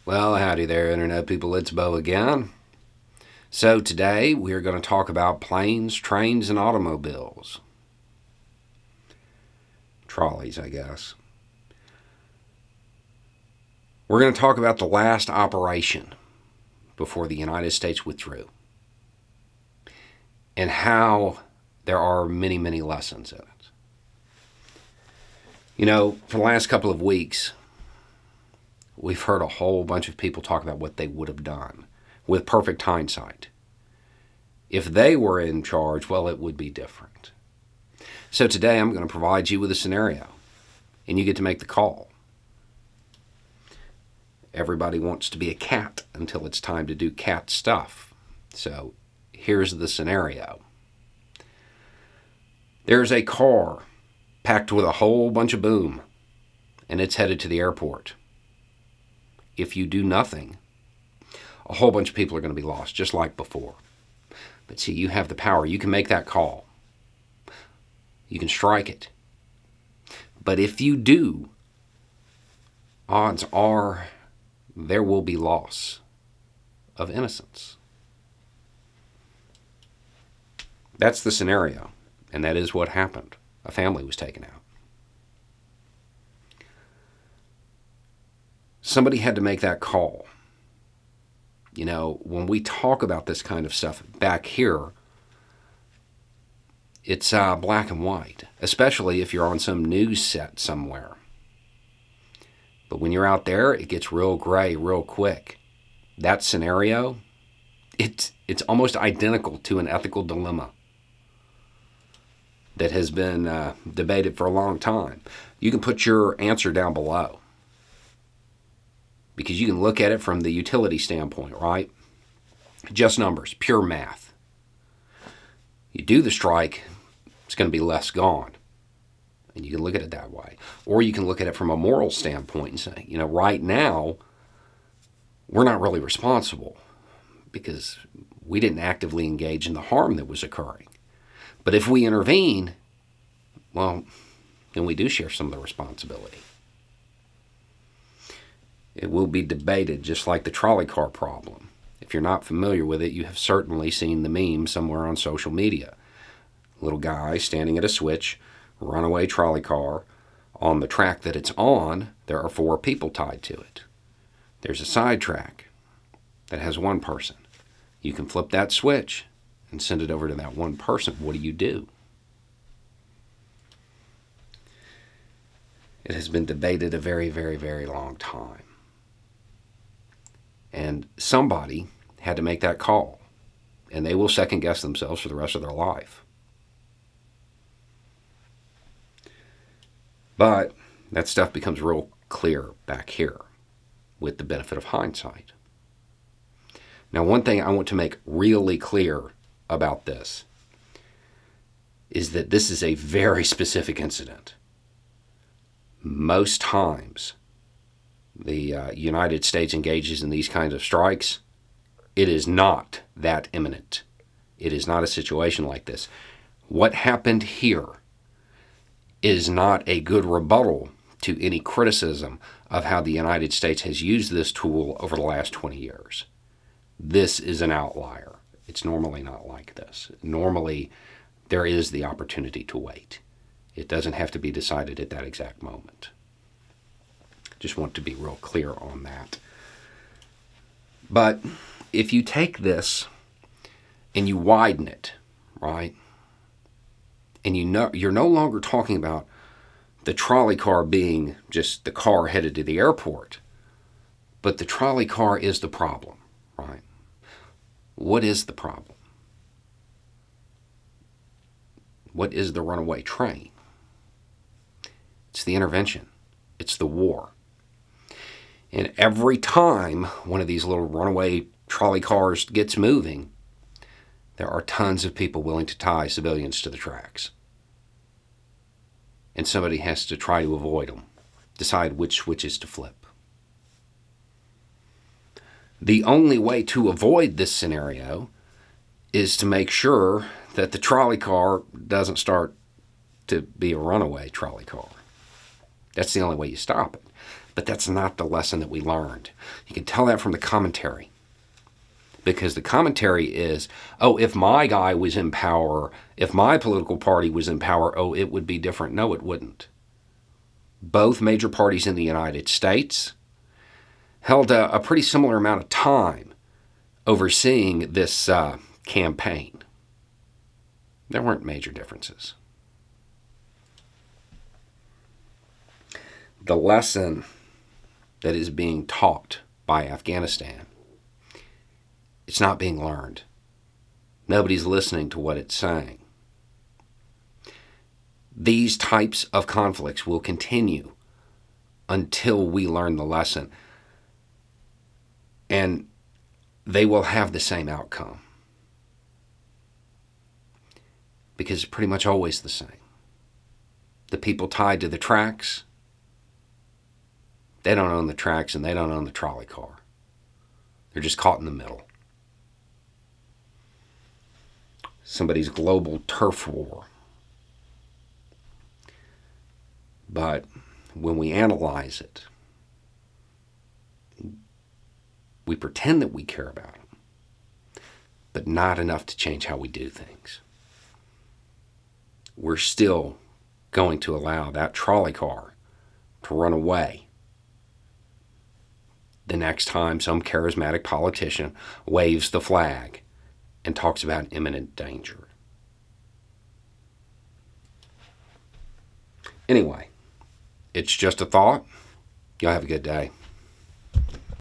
Well, howdy there, Internet people. It's Bo again. So, today we are going to talk about planes, trains, and automobiles. Trolleys, I guess. We're going to talk about the last operation before the United States withdrew and how there are many, many lessons in it. You know, for the last couple of weeks, we've heard a whole bunch of people talk about what they would have done with perfect hindsight. If they were in charge, well, it would be different. So today I'm going to provide you with a scenario, and you get to make the call. Everybody wants to be a cat until it's time to do cat stuff. So here's the scenario. There's a car packed with a whole bunch of boom, and it's headed to the airport. If you do nothing, a whole bunch of people are going to be lost, just like before. But see, you have the power. You can make that call. You can strike it. But if you do, odds are there will be loss of innocence. That's the scenario, and that is what happened. A family was taken out. Somebody had to make that call. You know, when we talk about this kind of stuff back here, it's black and white, especially if you're on some news set somewhere. But when you're out there, it gets real gray real quick. That scenario, it's almost identical to an ethical dilemma that has been debated for a long time. You can put your answer down below, because you can look at it from the utility standpoint, right? Just numbers, pure math. You do the strike, it's going to be less gone. And you can look at it that way. Or you can look at it from a moral standpoint and say, you know, right now, we're not really responsible because we didn't actively engage in the harm that was occurring. But if we intervene, well, then we do share some of the responsibility. It will be debated, just like the trolley car problem. If you're not familiar with it, you have certainly seen the meme somewhere on social media. Little guy standing at a switch, runaway trolley car. On the track that it's on, there are 4 people tied to it. There's a side track that has 1 person. You can flip that switch and send it over to that 1 person. What do? It has been debated a very, very, very long time. And somebody had to make that call, and they will second guess themselves for the rest of their life. But that stuff becomes real clear back here with the benefit of hindsight. Now, one thing I want to make really clear about this is that this is a very specific incident. Most times, the United States engages in these kinds of strikes, it is not that imminent. It is not a situation like this. What happened here is not a good rebuttal to any criticism of how the United States has used this tool over the last 20 years. This is an outlier. It's normally not like this. Normally, there is the opportunity to wait. It doesn't have to be decided at that exact moment. Just want to be real clear on that. But if you take this and you widen it, right? And you're no longer talking about the trolley car being just the car headed to the airport, but the trolley car is the problem, right? What is the problem? What is the runaway train? It's the intervention. It's the war. And every time one of these little runaway trolley cars gets moving, there are tons of people willing to tie civilians to the tracks. And somebody has to try to avoid them, decide which switches to flip. The only way to avoid this scenario is to make sure that the trolley car doesn't start to be a runaway trolley car. That's the only way you stop it. But that's not the lesson that we learned. You can tell that from the commentary. Because the commentary is, oh, if my guy was in power, if my political party was in power, oh, it would be different. No, it wouldn't. Both major parties in the United States held a pretty similar amount of time overseeing this campaign. There weren't major differences. The lesson that is being taught by Afghanistan, it's not being learned. Nobody's listening to what it's saying. These types of conflicts will continue until we learn the lesson. And they will have the same outcome. Because it's pretty much always the same. The people tied to the tracks, they don't own the tracks and they don't own the trolley car. They're just caught in the middle. Somebody's global turf war. But when we analyze it, we pretend that we care about them, but not enough to change how we do things. We're still going to allow that trolley car to run away the next time some charismatic politician waves the flag and talks about imminent danger. Anyway, it's just a thought. Y'all have a good day.